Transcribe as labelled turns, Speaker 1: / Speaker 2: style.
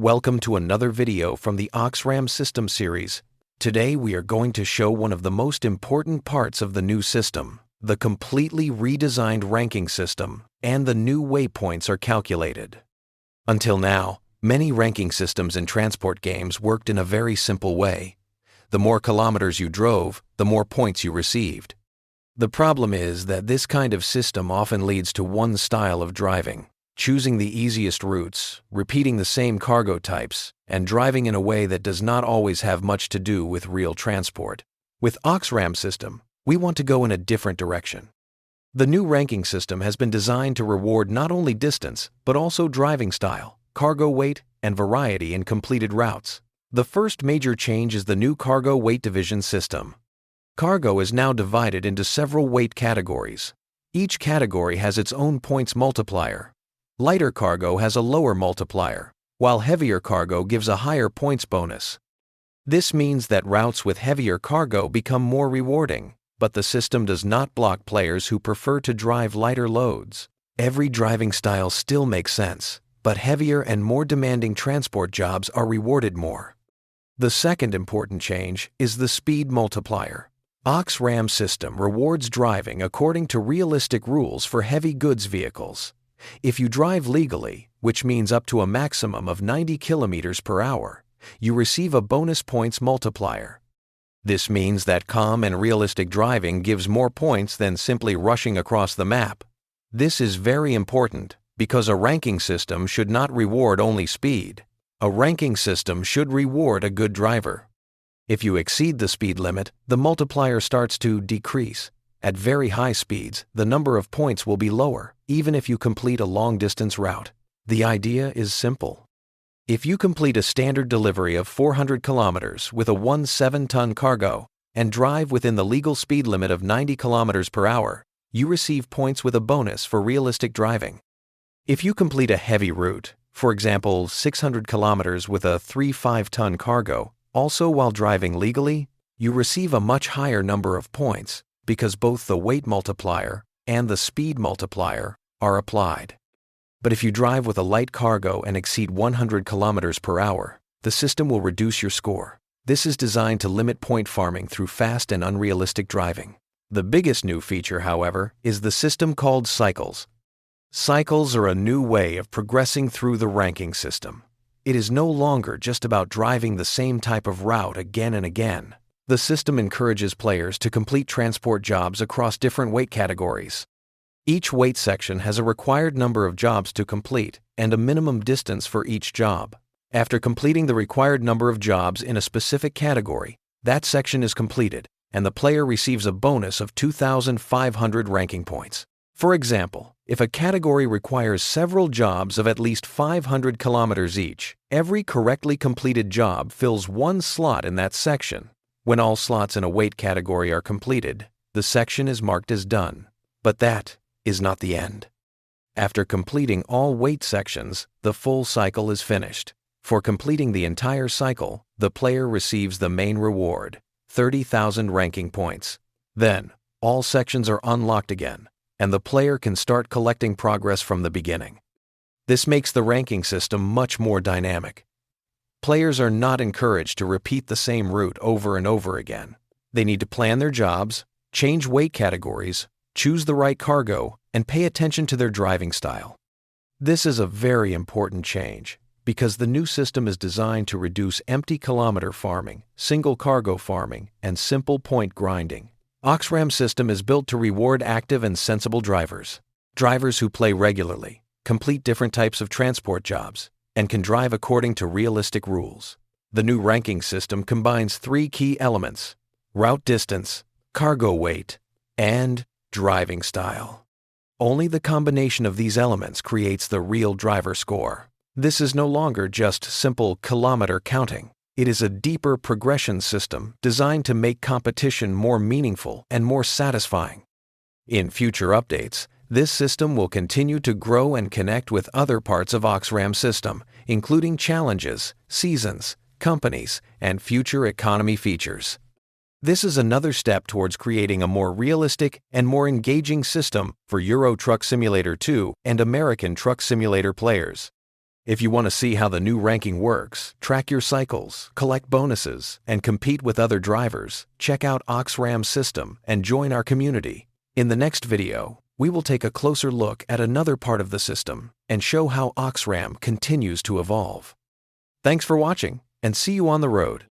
Speaker 1: Welcome to another video from the OXRAM system series. Today we are going to show one of the most important parts of the new system. The completely redesigned ranking system and the new waypoints are calculated. Until now, many ranking systems in transport games worked in a very simple way. The more kilometers you drove, the more points you received. The problem is that this kind of system often leads to one style of driving. Choosing the easiest routes, repeating the same cargo types, and driving in a way that does not always have much to do with real transport. With OXRAM system, we want to go in a different direction. The new ranking system has been designed to reward not only distance, but also driving style, cargo weight, and variety in completed routes. The first major change is the new cargo weight division system. Cargo is now divided into several weight categories. Each category has its own points multiplier. Lighter cargo has a lower multiplier, while heavier cargo gives a higher points bonus. This means that routes with heavier cargo become more rewarding, but the system does not block players who prefer to drive lighter loads. Every driving style still makes sense, but heavier and more demanding transport jobs are rewarded more. The second important change is the speed multiplier. OXRAM system rewards driving according to realistic rules for heavy goods vehicles. If you drive legally, which means up to a maximum of 90 kilometers per hour, you receive a bonus points multiplier. This means that calm and realistic driving gives more points than simply rushing across the map. This is very important because a ranking system should not reward only speed. A ranking system should reward a good driver. If you exceed the speed limit, the multiplier starts to decrease. At very high speeds, the number of points will be lower, even if you complete a long-distance route. The idea is simple. If you complete a standard delivery of 400 kilometers with a 17-ton cargo and drive within the legal speed limit of 90 kilometers per hour, you receive points with a bonus for realistic driving. If you complete a heavy route, for example 600 kilometers with a 35-ton cargo, also while driving legally, you receive a much higher number of points, because both the weight multiplier and the speed multiplier are applied. But if you drive with a light cargo and exceed 100 kilometers per hour, the system will reduce your score. This is designed to limit point farming through fast and unrealistic driving. The biggest new feature, however, is the system called cycles. Cycles are a new way of progressing through the ranking system. It is no longer just about driving the same type of route again and again. The system encourages players to complete transport jobs across different weight categories. Each weight section has a required number of jobs to complete and a minimum distance for each job. After completing the required number of jobs in a specific category, that section is completed and the player receives a bonus of 2,500 ranking points. For example, if a category requires several jobs of at least 500 kilometers each, every correctly completed job fills one slot in that section. When all slots in a weight category are completed, the section is marked as done. But that is not the end. After completing all weight sections, the full cycle is finished. For completing the entire cycle, the player receives the main reward, 30,000 ranking points. Then, all sections are unlocked again, and the player can start collecting progress from the beginning. This makes the ranking system much more dynamic. Players are not encouraged to repeat the same route over and over again. They need to plan their jobs, change weight categories, choose the right cargo, and pay attention to their driving style. This is a very important change because the new system is designed to reduce empty kilometer farming, single cargo farming, and simple point grinding. OXRAM system is built to reward active and sensible drivers. Drivers who play regularly, complete different types of transport jobs, and can drive according to realistic rules. The new ranking system combines three key elements: route distance, cargo weight, and driving style. Only the combination of these elements creates the real driver score. This is no longer just simple kilometer counting. It is a deeper progression system designed to make competition more meaningful and more satisfying. In future updates, this system will continue to grow and connect with other parts of OXRAM system, including challenges, seasons, companies, and future economy features. This is another step towards creating a more realistic and more engaging system for Euro Truck Simulator 2 and American Truck Simulator players. If you want to see how the new ranking works, track your cycles, collect bonuses, and compete with other drivers, check out Oxram's system and join our community. In the next video, we will take a closer look at another part of the system and show how Oxram continues to evolve. Thanks for watching, and see you on the road.